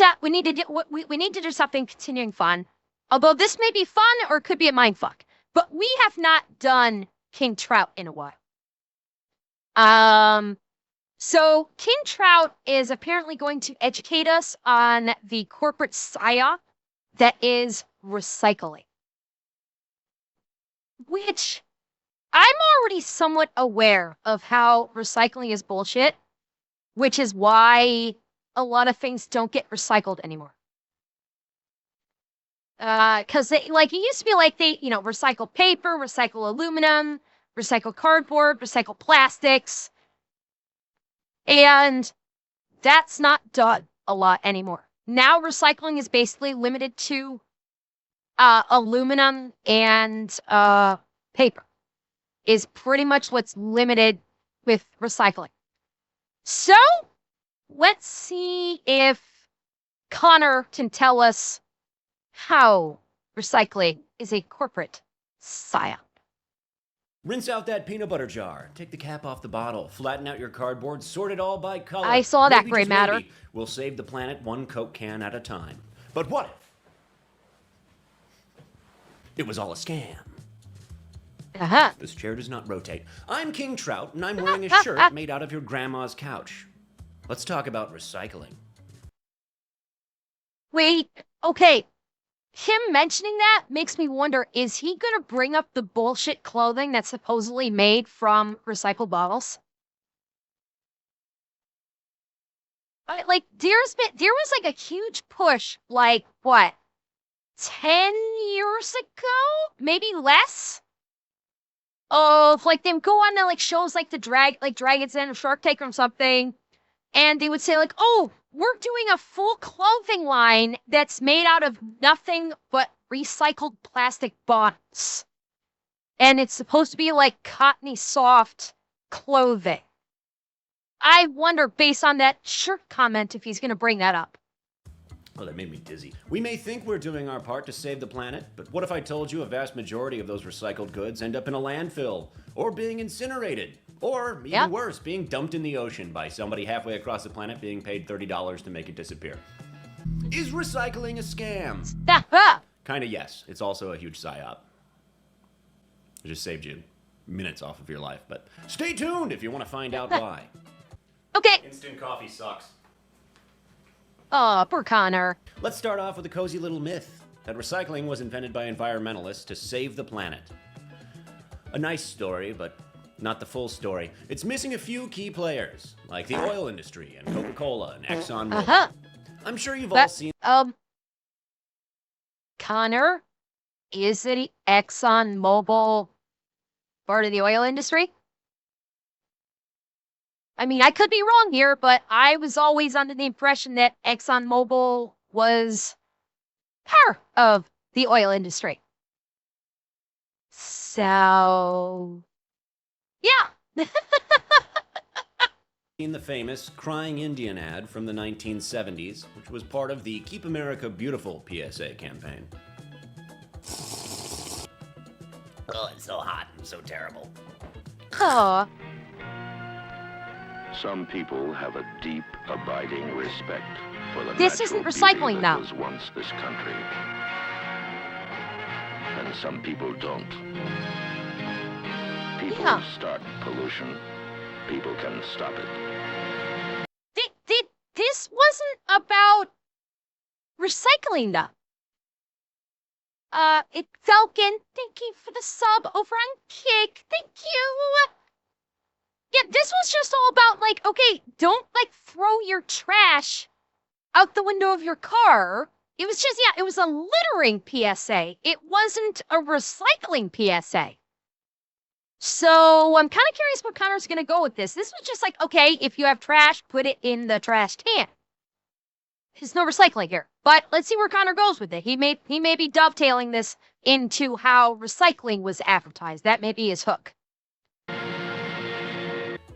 chat, we need to do something continuing fun. Although this may be fun or it could be a mindfuck. But we have not done King Trout in a while. So King Trout is apparently going to educate us on the corporate psyop that is recycling. Which I'm already somewhat aware of how recycling is bullshit, which is why a lot of things don't get recycled anymore. Because it used to be like they, recycle paper, recycle aluminum, recycle cardboard, recycle plastics. And that's not done a lot anymore. Now recycling is basically limited to aluminum and paper is pretty much what's limited with recycling. So let's see if Connor can tell us how recycling is a corporate psyop. Rinse out that peanut butter jar. Take the cap off the bottle. Flatten out your cardboard. Sort it all by color. I saw that, Maybe, Gray just Matter. maybe, we'll save the planet one Coke can at a time. But what if it was all a scam? Uh-huh. This chair does not rotate. I'm King Trout, and I'm wearing a shirt made out of your grandma's couch. Let's talk about recycling. Wait, okay. Him mentioning that makes me wonder, is he going to bring up the bullshit clothing that's supposedly made from recycled bottles? There was like a huge push, like, what, 10 years ago? Maybe less? Of, like, them go on to, like, shows like Dragon's Den or Shark Tank or something, and they would say, like, oh, we're doing a full clothing line that's made out of nothing but recycled plastic bottles. And it's supposed to be like cottony soft clothing. I wonder, based on that shirt comment, if he's going to bring that up. Oh, that made me dizzy. We may think we're doing our part to save the planet, but what if I told you a vast majority of those recycled goods end up in a landfill, or being incinerated, or even worse, being dumped in the ocean by somebody halfway across the planet being paid $30 to make it disappear? Is recycling a scam? Kinda yes. It's also a huge psyop. It just saved you minutes off of your life, but stay tuned if you want to find out why. Okay. Instant coffee sucks. Oh, poor Connor. Let's start off with a cozy little myth that recycling was invented by environmentalists to save the planet. A nice story, but not the full story. It's missing a few key players, like the oil industry and Coca-Cola and ExxonMobil. I'm sure you've all seen... Connor, is it ExxonMobil part of the oil industry? I mean, I could be wrong here, but I was always under the impression that ExxonMobil was part of the oil industry. So, yeah. Seen the famous Crying Indian ad from the 1970s, which was part of the Keep America Beautiful PSA campaign. Oh, it's so hot and so terrible. Oh. Some people have a deep, abiding respect for the This natural isn't recycling, beauty that though. was once this country. And some people don't. People start pollution. People can stop it. This wasn't about recycling, though. It's Falcon. Thank you for the sub over on Kick. Thank you. Yeah, this was just all about, like, okay, don't, like, throw your trash out the window of your car. It was just, it was a littering PSA. It wasn't a recycling PSA. So I'm kind of curious where Connor's going to go with this. This was just like, okay, if you have trash, put it in the trash can. There's no recycling here. But let's see where Connor goes with it. He may be dovetailing this into how recycling was advertised. That may be his hook.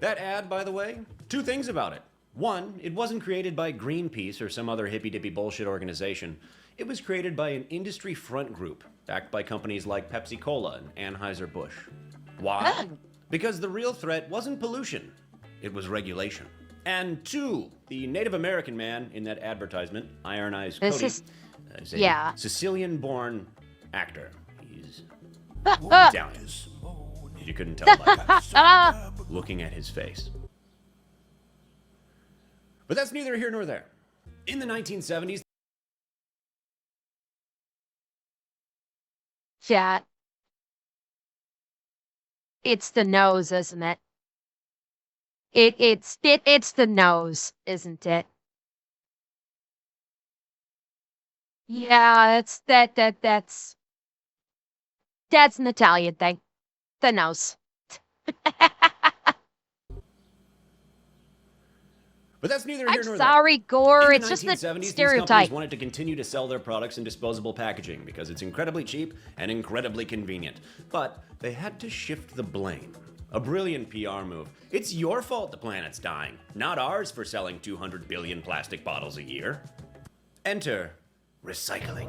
That ad, by the way, two things about it. One, it wasn't created by Greenpeace or some other hippy-dippy bullshit organization. It was created by an industry front group, backed by companies like Pepsi-Cola and Anheuser-Busch. Why? Because the real threat wasn't pollution, it was regulation. And 2, the Native American man in that advertisement, Iron Eyes This Cody, is- is a yeah. Sicilian-born actor. He's Italian. You couldn't tell by looking at his face. But that's neither here nor there. In the 1970s, Chat. It's the nose, isn't it? It's the nose, isn't it? Yeah, that's an Italian thing. The nose. but that's neither here I'm nor sorry, Gore. there. In It's the just the 1970s, these stereotype. companies wanted to continue to sell their products in disposable packaging because it's incredibly cheap and incredibly convenient. But they had to shift the blame. A brilliant PR move. It's your fault the planet's dying, not ours for selling 200 billion plastic bottles a year. Enter recycling.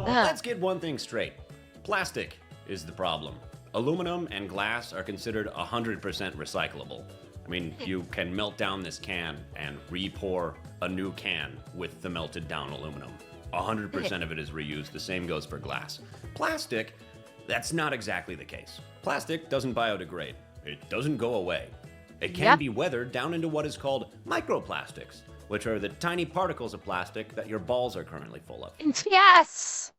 Let's get one thing straight. Plastic is the problem. Aluminum and glass are considered 100% recyclable. I mean, you can melt down this can and re-pour a new can with the melted down aluminum. 100% of it is reused. The same goes for glass. Plastic, that's not exactly the case. Plastic doesn't biodegrade. It doesn't go away. It can be weathered down into what is called microplastics, which are the tiny particles of plastic that your balls are currently full of. Yes.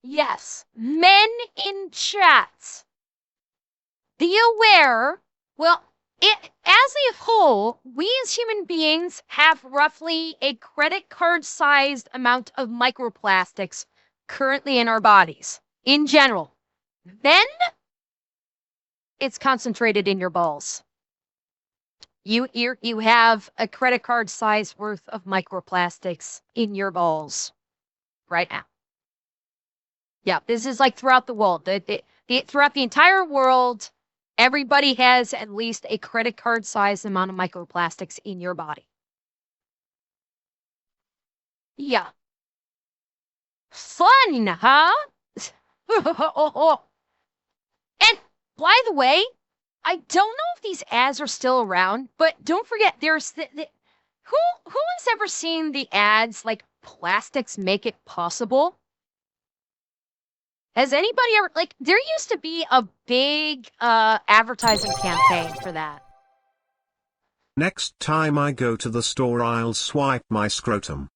Yes. Men in chat. Be aware. Well, as a whole, we as human beings have roughly a credit card-sized amount of microplastics currently in our bodies. In general. Then, it's concentrated in your balls. You have a credit card size worth of microplastics in your balls right now. Yeah, this is like throughout the world. Throughout the entire world, everybody has at least a credit card size amount of microplastics in your body. Yeah. Fun, huh? And by the way, I don't know if these ads are still around, but don't forget, there's who has ever seen the ads like plastics make it possible? Has anybody ever, like, there used to be a big advertising campaign for that. Next time I go to the store, I'll swipe my scrotum.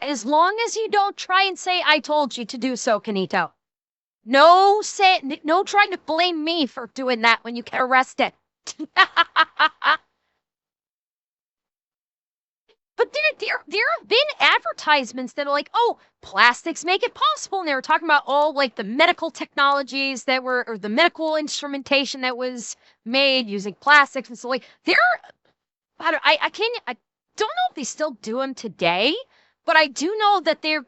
As long as you don't try and say I told you to do so, Kanito. No trying to blame me for doing that when you get arrested. But there have been advertisements that are like, oh, plastics make it possible. And they were talking about all like the medical technologies that were, or the medical instrumentation that was made using plastics. And so like, I don't know if they still do them today, but I do know that there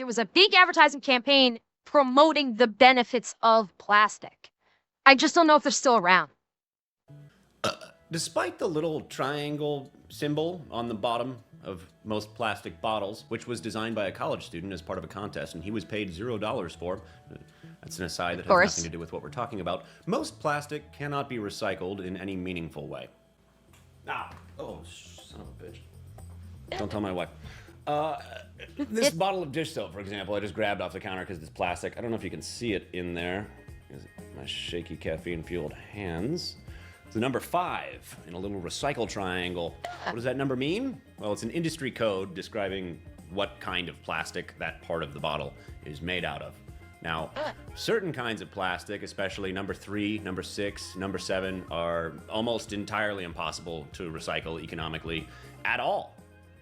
was a big advertising campaign promoting the benefits of plastic. I just don't know if they're still around. Despite the little triangle symbol on the bottom of most plastic bottles, which was designed by a college student as part of a contest, and he was paid $0 for, that's an aside that has nothing to do with what we're talking about, most plastic cannot be recycled in any meaningful way. Oh, son of a bitch. Don't tell my wife. This bottle of dish soap, for example, I just grabbed off the counter because it's plastic. I don't know if you can see it in there. My shaky caffeine-fueled hands. It's the number 5 in a little recycle triangle. What does that number mean? Well, it's an industry code describing what kind of plastic that part of the bottle is made out of. Now, certain kinds of plastic, especially number 3, number 6, number 7, are almost entirely impossible to recycle economically at all.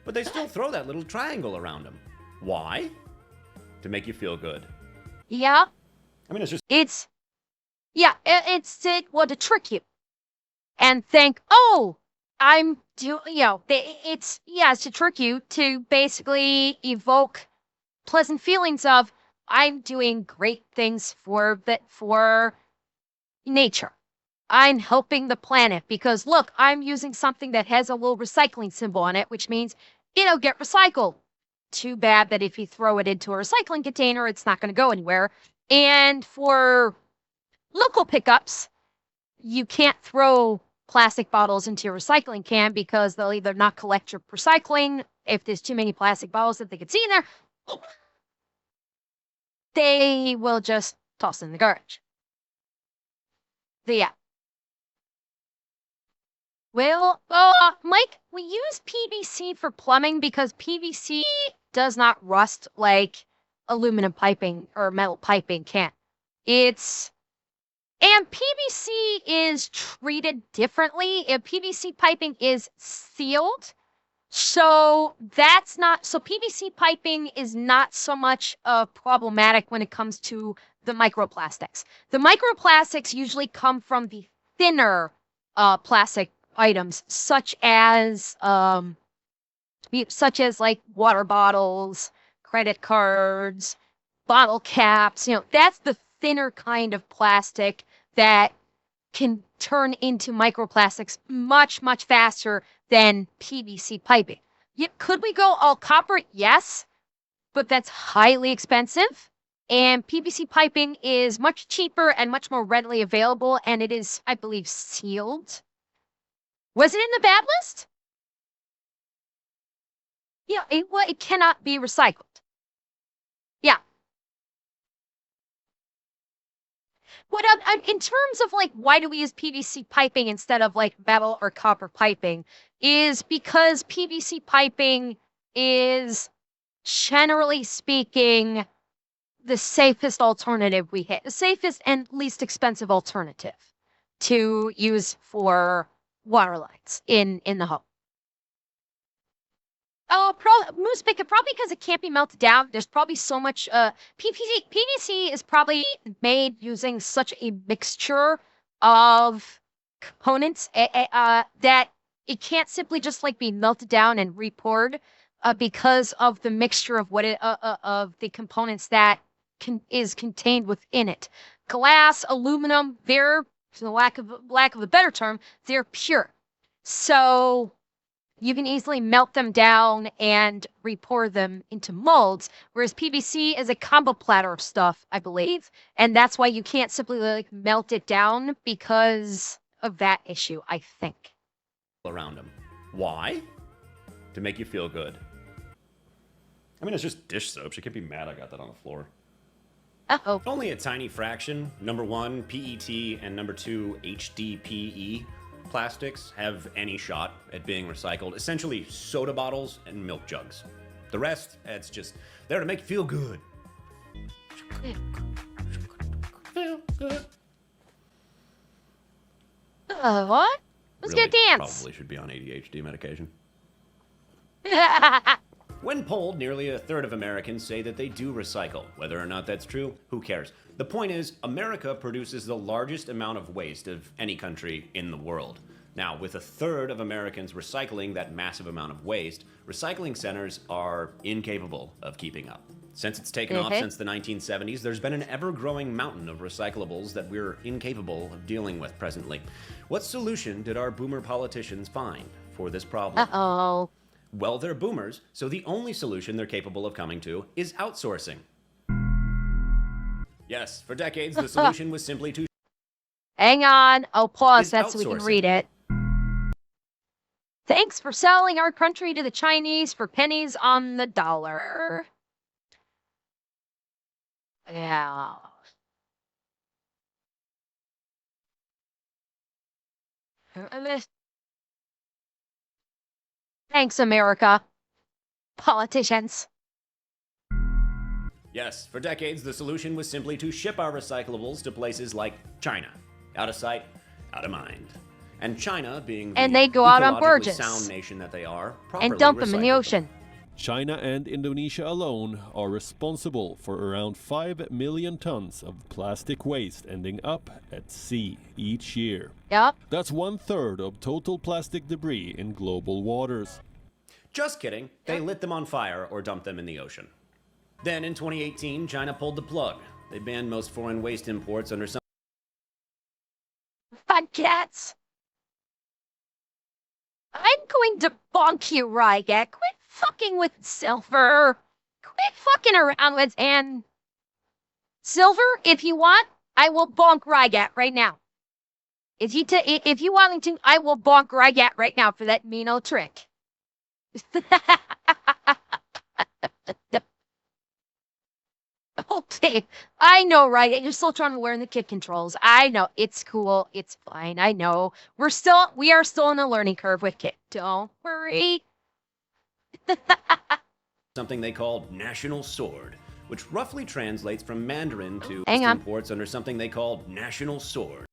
But they still throw that little triangle around them. Why? To make you feel good. Yeah. I mean, it's just... It's to trick you. And think, oh, it's to trick you to basically evoke pleasant feelings of, I'm doing great things for nature. I'm helping the planet because look, I'm using something that has a little recycling symbol on it, which means it'll get recycled. Too bad that if you throw it into a recycling container, it's not going to go anywhere. And for local pickups, you can't throw plastic bottles into your recycling can because they'll either not collect your recycling if there's too many plastic bottles that they could see in there. They will just toss in the garbage. So yeah. Well, Mike, we use PVC for plumbing because PVC does not rust like aluminum piping or metal piping can. And PVC is treated differently. If PVC piping is sealed, so PVC piping is not so much problematic when it comes to the microplastics. The microplastics usually come from the thinner plastic items, such as like water bottles, credit cards, bottle caps. That's the thinner kind of plastic that can turn into microplastics much, much faster than PVC piping. Could we go all copper? Yes, but that's highly expensive. And PVC piping is much cheaper and much more readily available, and it is, I believe, sealed. Was it in the bad list? Yeah, it cannot be recycled. Yeah. What in terms of like why do we use PVC piping instead of like metal or copper piping is because PVC piping is generally speaking the safest alternative we hit, the safest and least expensive alternative to use for water lines in the home. Oh, probably because it can't be melted down. There's probably so much PVC is probably made using such a mixture of components that it can't simply just like be melted down and repoured because of the mixture of of the components that is contained within it. Glass, aluminum, they're, for the lack of a better term, they're pure. So you can easily melt them down and repour them into molds, whereas PVC is a combo platter of stuff, I believe, and that's why you can't simply like melt it down because of that issue, I think. Around them. Why? To make you feel good. I mean, it's just dish soap. She can't be mad I got that on the floor. Uh-oh. Only a tiny fraction, number 1, PET, and number 2, HDPE plastics have any shot at being recycled. Essentially, soda bottles and milk jugs. The rest, it's just there to make you feel good. Feel good. What? Let's Really, get a dance. Probably should be on ADHD medication. When polled, nearly a third of Americans say that they do recycle. Whether or not that's true, who cares? The point is, America produces the largest amount of waste of any country in the world. Now, with a third of Americans recycling that massive amount of waste, recycling centers are incapable of keeping up. Since it's taken off since the 1970s, there's been an ever-growing mountain of recyclables that we're incapable of dealing with presently. What solution did our boomer politicians find for this problem? Uh-oh. Well, they're boomers, so the only solution they're capable of coming to is outsourcing. Yes, for decades, the solution was simply to... Hang on, I'll pause that so we can read it. Thanks for selling our country to the Chinese for pennies on the dollar. Yeah. Thanks, America. Politicians. Yes, for decades, the solution was simply to ship our recyclables to places like China. Out of sight, out of mind. And China, being the they go out on ecologically barges sound nation that they are, and dump them in the ocean. China and Indonesia alone are responsible for around 5 million tons of plastic waste ending up at sea each year. Yep. That's 1/3 of total plastic debris in global waters. Just kidding. They lit them on fire or dumped them in the ocean. Then in 2018, China pulled the plug. They banned most foreign waste imports under some... Fun cats. I'm going to bonk you, Rygat. Quit fucking with Silver. Quit fucking around with Silver, if you want, I will bonk Rygat right now. If you want to, I will bonk Rygat right now for that mean old trick. Okay, I know, right? You're still trying to learn the kick controls. I know. It's cool. It's fine. I know. We are still in a learning curve with kick. Don't worry. Something they called National Sword, which roughly translates from Mandarin to Hang on. imports under something they called National Sword.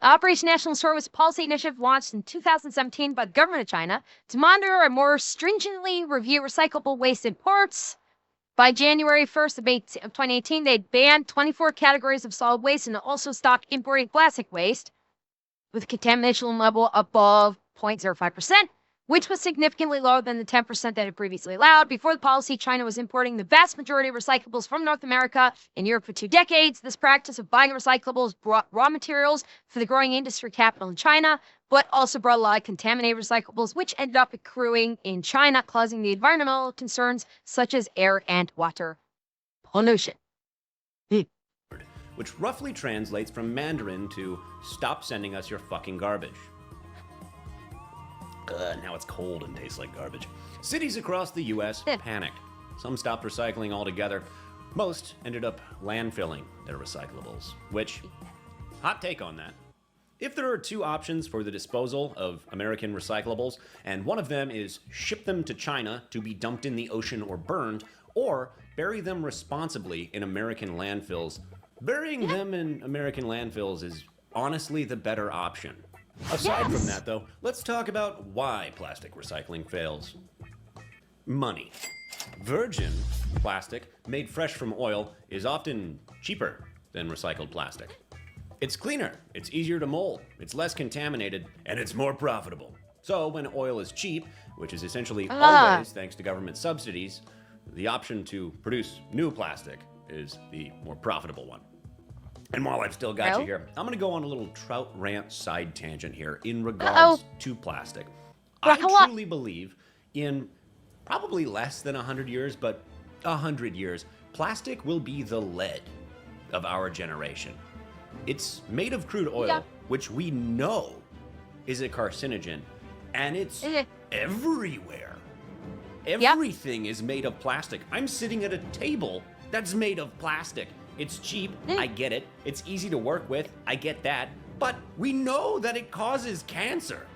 Operation National Sword was a policy initiative launched in 2017 by the government of China to monitor and more stringently review recyclable waste imports. By January 1st of 2018, they'd banned 24 categories of solid waste and also stopped importing plastic waste with contamination level above 0.05%, which was significantly lower than the 10% that had previously allowed. Before the policy, China was importing the vast majority of recyclables from North America and Europe for 2 decades. This practice of buying recyclables brought raw materials for the growing industry capital in China, but also brought a lot of contaminated recyclables, which ended up accruing in China, causing the environmental concerns such as air and water pollution. Which roughly translates from Mandarin to stop sending us your fucking garbage. Now it's cold and tastes like garbage. Cities across the U.S. panicked. Some stopped recycling altogether. Most ended up landfilling their recyclables, which, hot take on that. If there are 2 options for the disposal of American recyclables, and one of them is ship them to China to be dumped in the ocean or burned, or bury them responsibly in American landfills, burying them in American landfills is honestly the better option. Aside from that, though, let's talk about why plastic recycling fails. Money. Virgin plastic made fresh from oil is often cheaper than recycled plastic. It's cleaner, it's easier to mold, it's less contaminated, and it's more profitable. So when oil is cheap, which is essentially always thanks to government subsidies, the option to produce new plastic is the more profitable one. And while I've still got you here, I'm going to go on a little Trout rant side tangent here in regards to plastic. I truly believe in probably less than 100 years, but 100 years, plastic will be the lead of our generation. It's made of crude oil, which we know is a carcinogen, and it's everywhere. Everything is made of plastic. I'm sitting at a table that's made of plastic. It's cheap, I get it. It's easy to work with, I get that. But we know that it causes cancer.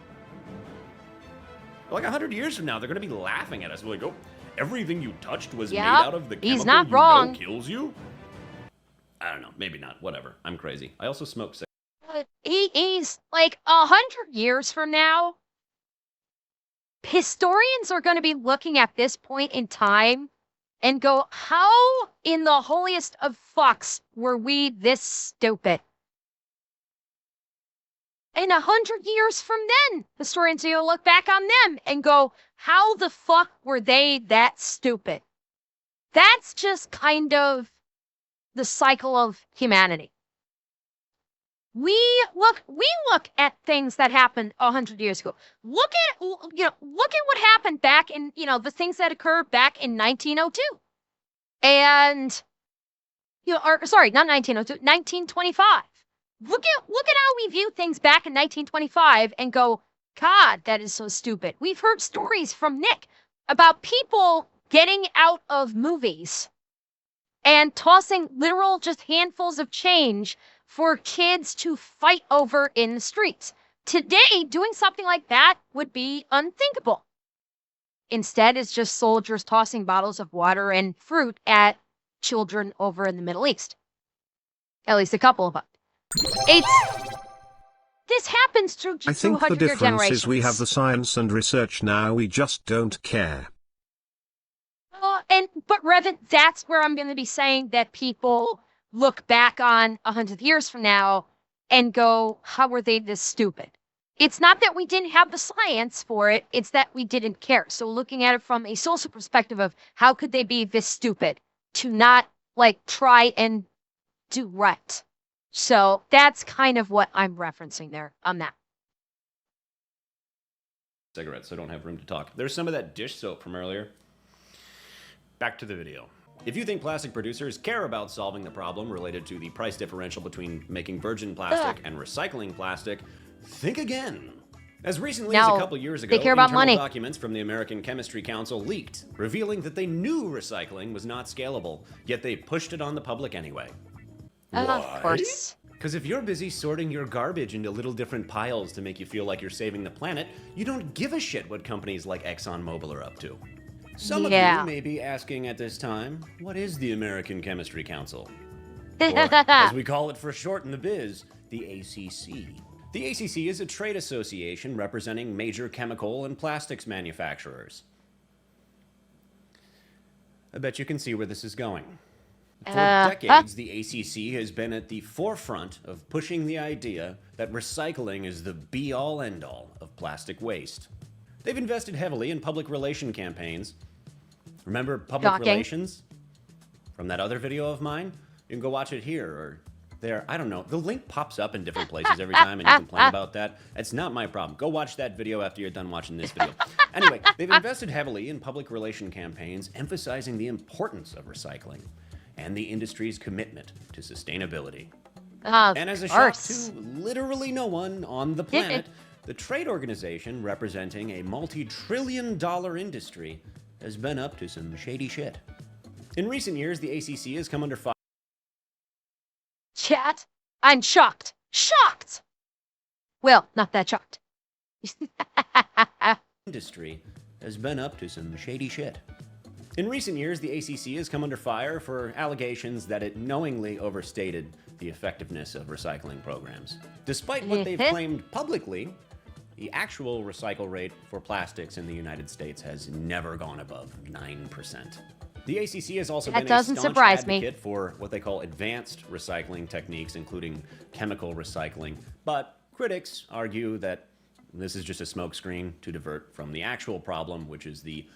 Like 100 years from now, they're gonna be laughing at us. We're like, oh, everything you touched was made out of the chemical he's not you wrong. know kills you? I don't know, maybe not, whatever. I'm crazy. I also smoke cigarettes. But he's like 100 years from now, historians are going to be looking at this point in time and go, how in the holiest of fucks were we this stupid? And 100 years from then, historians are going to look back on them and go, how the fuck were they that stupid? That's just kind of the cycle of humanity. We look at things that happened 100 years ago. Look at what happened back in, the things that occurred back in 1902. And sorry, not 1902, 1925. Look at how we view things back in 1925 and go, God, that is so stupid. We've heard stories from Nick about people getting out of movies and tossing literal just handfuls of change for kids to fight over in the streets. Today, doing something like that would be unthinkable. Instead, it's just soldiers tossing bottles of water and fruit at children over in the Middle East. At least a couple of them. This happens through I think the 200-year difference generations. is we have the science and research now, we just don't care. But Revan, that's where I'm going to be saying that people look back on 100 years from now and go, how were they this stupid? It's not that we didn't have the science for it, it's that we didn't care. So looking at it from a social perspective of how could they be this stupid to not try and do right. So that's kind of what I'm referencing there on that. Cigarettes, so I don't have room to talk. There's some of that dish soap from earlier. Back to the video. If you think plastic producers care about solving the problem related to the price differential between making virgin plastic and recycling plastic, think again. As recently as a couple years ago, they care about internal money. documents from the American Chemistry Council leaked, revealing that they knew recycling was not scalable, yet they pushed it on the public anyway. Of course. Because if you're busy sorting your garbage into little different piles to make you feel like you're saving the planet, you don't give a shit what companies like ExxonMobil are up to. Some of you may be asking at this time, what is the American Chemistry Council? Or, as we call it for short in the biz, the ACC. The ACC is a trade association representing major chemical and plastics manufacturers. I bet you can see where this is going. For decades, the ACC has been at the forefront of pushing the idea that recycling is the be-all, end-all of plastic waste. They've invested heavily in public relation campaigns. Remember public relations? From that other video of mine? You can go watch it here or there. I don't know. The link pops up in different places every time and you complain about that. It's not my problem. Go watch that video after you're done watching this video. Anyway, they've invested heavily in public relation campaigns emphasizing the importance of recycling and the industry's commitment to sustainability. And as a shock to literally no one on the planet, the trade organization representing a multi-trillion-dollar industry has been up to some shady shit. In recent years, the ACC has come under fire. Chat, I'm shocked. Shocked! Well, not that shocked. Industry has been up to some shady shit. In recent years, the ACC has come under fire for allegations that it knowingly overstated the effectiveness of recycling programs. Despite what they've claimed publicly, the actual recycle rate for plastics in the United States has never gone above 9%. The ACC has also been a staunch advocate for what they call advanced recycling techniques, including chemical recycling. But critics argue that this is just a smokescreen to divert from the actual problem, which is the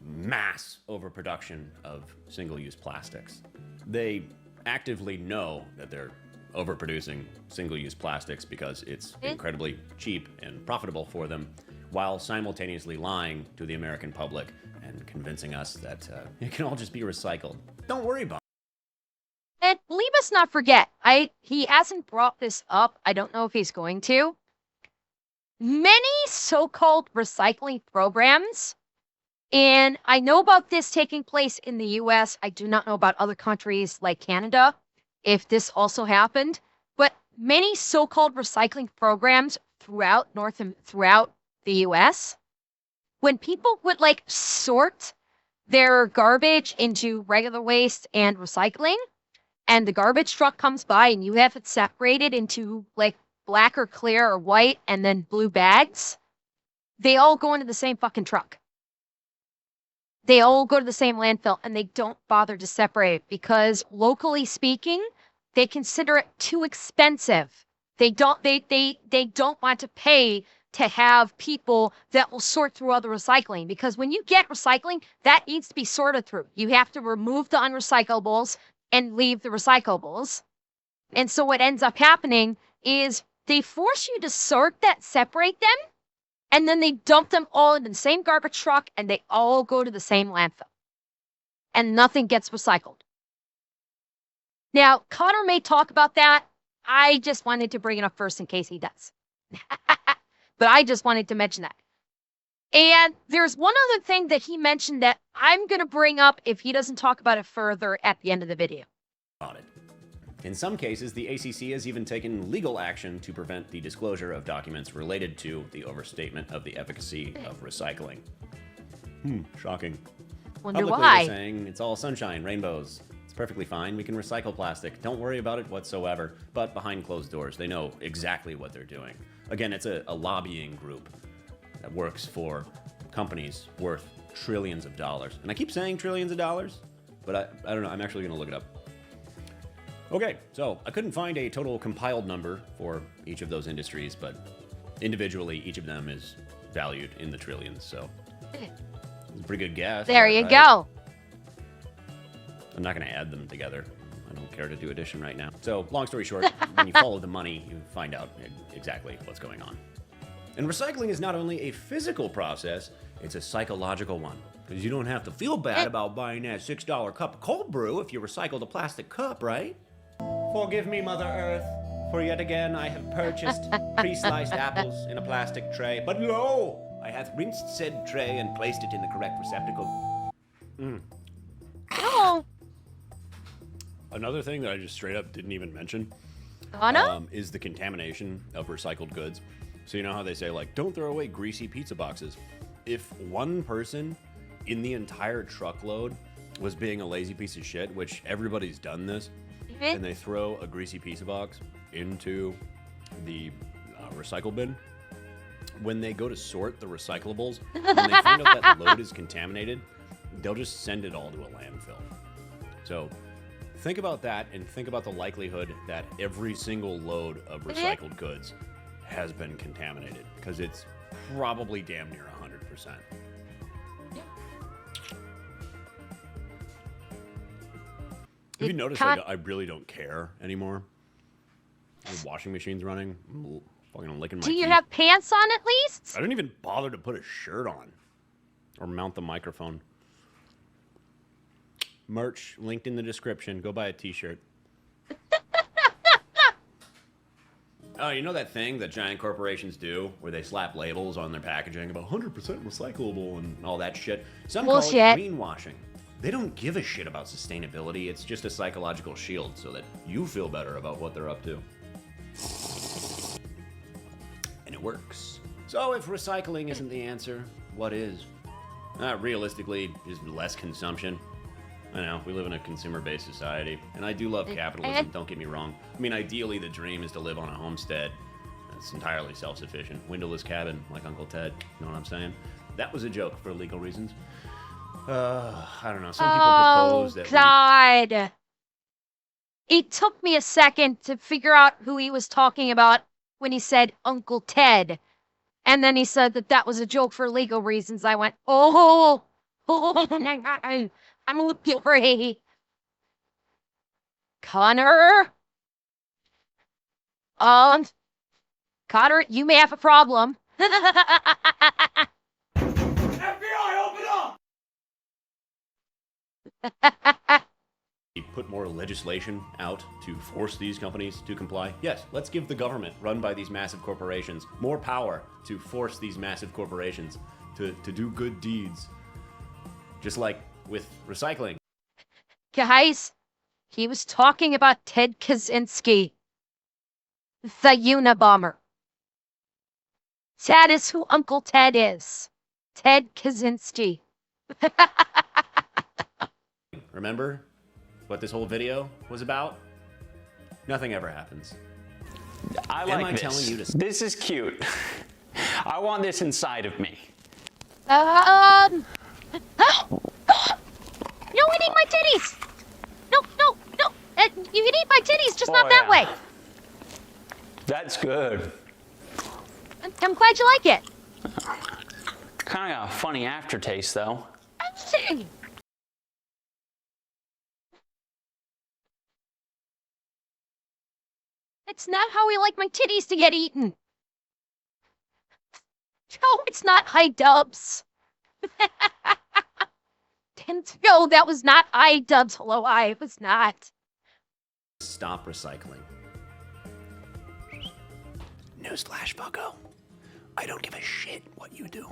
mass overproduction of single-use plastics. They actively know that they're overproducing single-use plastics because it's incredibly cheap and profitable for them, while simultaneously lying to the American public and convincing us that it can all just be recycled. Don't worry about it. And leave us not forget, he hasn't brought this up. I don't know if he's going to. Many so-called recycling programs, and I know about this taking place in the US. I do not know about other countries like Canada, if this also happened. But many so-called recycling programs throughout the US, when people would like sort their garbage into regular waste and recycling, and the garbage truck comes by and you have it separated into like black or clear or white and then blue bags, they all go into the same fucking truck. They all go to the same landfill and they don't bother to separate it because locally speaking, they consider it too expensive. They don't want to pay to have people that will sort through other recycling, because when you get recycling, that needs to be sorted through. You have to remove the unrecyclables and leave the recyclables. And so what ends up happening is they force you to sort that, separate them, and then they dump them all in the same garbage truck and they all go to the same landfill. And nothing gets recycled. Now, Connor may talk about that. I just wanted to bring it up first in case he does. But I just wanted to mention that. And there's one other thing that he mentioned that I'm going to bring up if he doesn't talk about it further at the end of the video. In some cases, the ACC has even taken legal action to prevent the disclosure of documents related to the overstatement of the efficacy of recycling. Shocking. Wonder Publicly, why. they're saying it's all sunshine, rainbows. It's perfectly fine. We can recycle plastic. Don't worry about it whatsoever. But behind closed doors, they know exactly what they're doing. Again, it's a lobbying group that works for companies worth trillions of dollars. And I keep saying trillions of dollars, but I don't know. I'm actually going to look it up. Okay, so I couldn't find a total compiled number for each of those industries, but individually, each of them is valued in the trillions, so it's a pretty good guess. There you go. I'm not going to add them together. I don't care to do addition right now. So, long story short, when you follow the money, you find out exactly what's going on. And recycling is not only a physical process, it's a psychological one. Because you don't have to feel bad about buying that $6 cup of cold brew if you recycled a plastic cup, right? Forgive me, Mother Earth, for yet again I have purchased pre-sliced apples in a plastic tray. But lo, I hath rinsed said tray and placed it in the correct receptacle. No. Another thing that I just straight up didn't even mention is the contamination of recycled goods. So you know how they say, like, don't throw away greasy pizza boxes. If one person in the entire truckload was being a lazy piece of shit, which everybody's done this, and they throw a greasy pizza box into the recycle bin, when they go to sort the recyclables, when they find out that load is contaminated, they'll just send it all to a landfill. So think about that, and think about the likelihood that every single load of recycled goods has been contaminated, because it's probably damn near 100%. Have you noticed I really don't care anymore? The washing machine's running. I'm fucking licking my Do you teeth. have pants on at least? I didn't even bother to put a shirt on or mount the microphone. Merch linked in the description. Go buy a t-shirt. Oh, you know that thing that giant corporations do where they slap labels on their packaging about 100% recyclable and all that shit? Some call it greenwashing. They don't give a shit about sustainability. It's just a psychological shield so that you feel better about what they're up to. And it works. So if recycling isn't the answer, what is? Realistically, is less consumption. I know, we live in a consumer-based society, and I do love capitalism, don't get me wrong. I mean, ideally, the dream is to live on a homestead. It's entirely self-sufficient. Windowless cabin, like Uncle Ted. You know what I'm saying? That was a joke for legal reasons. I don't know. Some people propose that God. It took me a second to figure out who he was talking about when he said Uncle Ted. And then he said that that was a joke for legal reasons. I went, oh I'm a little afraid. Connor? Connor, you may have a problem. FBI, open up! Put more legislation out to force these companies to comply? Yes, let's give the government run by these massive corporations more power to force these massive corporations to do good deeds. Just like with recycling. Guys, he was talking about Ted Kaczynski, the Unabomber. That is who Uncle Ted is. Ted Kaczynski. Remember what this whole video was about? Nothing ever happens. I like this. Telling you to... This is cute. I want this inside of me. No, I need my titties. No. You can eat my titties, just not that way. That's good. I'm glad you like it. Kind of got a funny aftertaste, though. It's not how we like my titties to get eaten. No, it's not high dubs. No, that was not iDubbbz. Hello, it was not. Stop recycling. Newsflash, bucko. I don't give a shit what you do.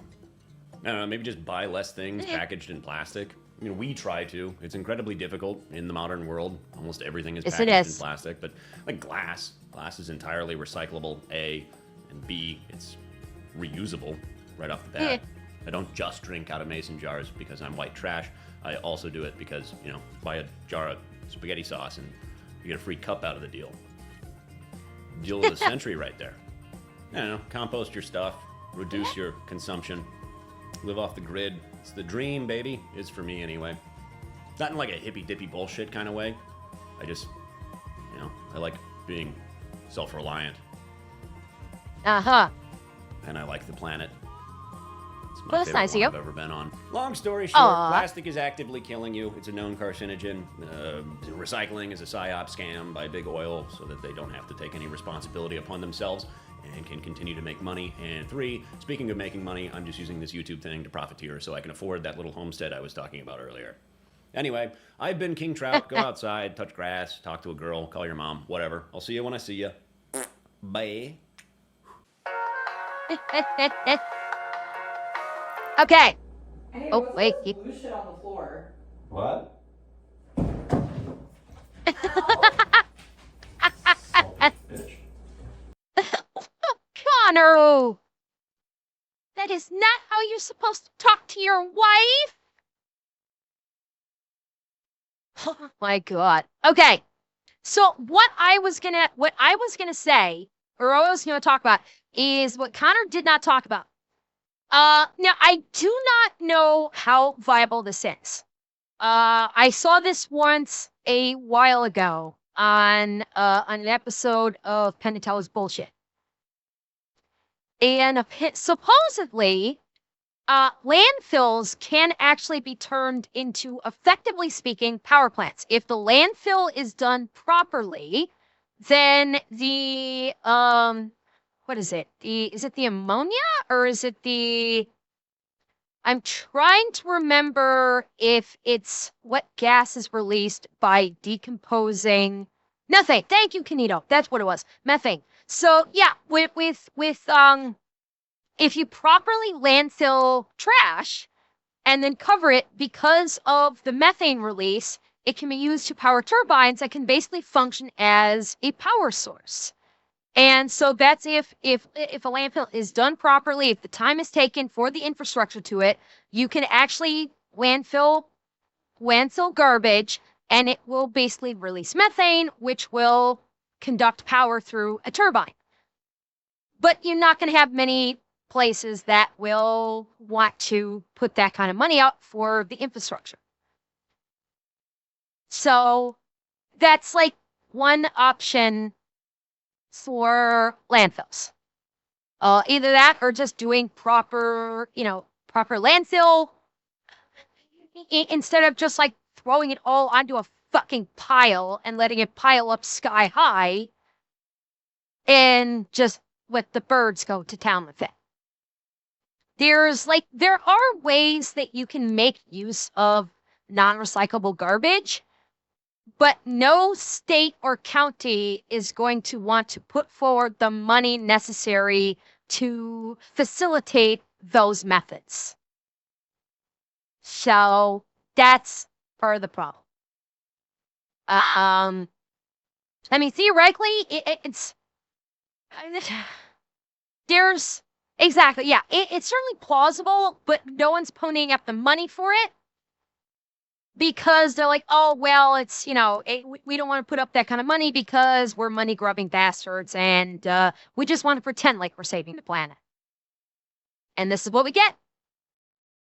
I don't know, maybe just buy less things packaged in plastic. I mean, we try to. It's incredibly difficult in the modern world. Almost everything is packaged in plastic. But like glass. Glass is entirely recyclable, A. And B, it's reusable right off the bat. I don't just drink out of mason jars because I'm white trash. I also do it because, you know, buy a jar of spaghetti sauce and you get a free cup out of the deal. Deal of the century right there. I don't know, compost your stuff, reduce your consumption, live off the grid. It's the dream, baby. Is for me anyway. Not in like a hippy-dippy bullshit kind of way. I just, you know, I like being self-reliant. Uh-huh. And I like the planet. It's my Well, that's favorite nice of one you. I've ever been on. Long story short, plastic is actively killing you. It's a known carcinogen. Recycling is a psyop scam by big oil so that they don't have to take any responsibility upon themselves. and can continue to make money. And 3, speaking of making money, I'm just using this YouTube thing to profiteer so I can afford that little homestead I was talking about earlier. Anyway, I've been King Trout. Go outside, touch grass, talk to a girl, call your mom, whatever. I'll see you when I see you. Bye. Okay. Hey, Oh, what's wait, that blue shit on the floor? What? Bitch. Connor! That is not how you're supposed to talk to your wife. Oh my god. Okay. So what I was gonna say, or what I was gonna talk about, is what Connor did not talk about. Now I do not know how viable this is. I saw this once a while ago on an episode of Penn and Teller's Bullshit. And supposedly, landfills can actually be turned into, effectively speaking, power plants. If the landfill is done properly, then the what is it? Is it the ammonia or is it the? I'm trying to remember if it's what gas is released by decomposing methane. Thank you, Canito. That's what it was. Methane. So yeah, with if you properly landfill trash and then cover it, because of the methane release, it can be used to power turbines that can basically function as a power source. And so that's if a landfill is done properly, if the time is taken for the infrastructure to it, you can actually landfill garbage, and it will basically release methane, which will conduct power through a turbine. But you're not going to have many places that will want to put that kind of money out for the infrastructure. So that's like one option for landfills. Either that or just doing proper landfill instead of just like throwing it all onto a fucking pile and letting it pile up sky high and just let the birds go to town with it. There are ways that you can make use of non-recyclable garbage, but no state or county is going to want to put forward the money necessary to facilitate those methods. So that's part of the problem. I mean, theoretically, there's exactly, yeah, it's certainly plausible, but no one's ponying up the money for it. Because they're like, oh, well, it's, we don't want to put up that kind of money because we're money-grubbing bastards, and we just want to pretend like we're saving the planet. And this is what we get.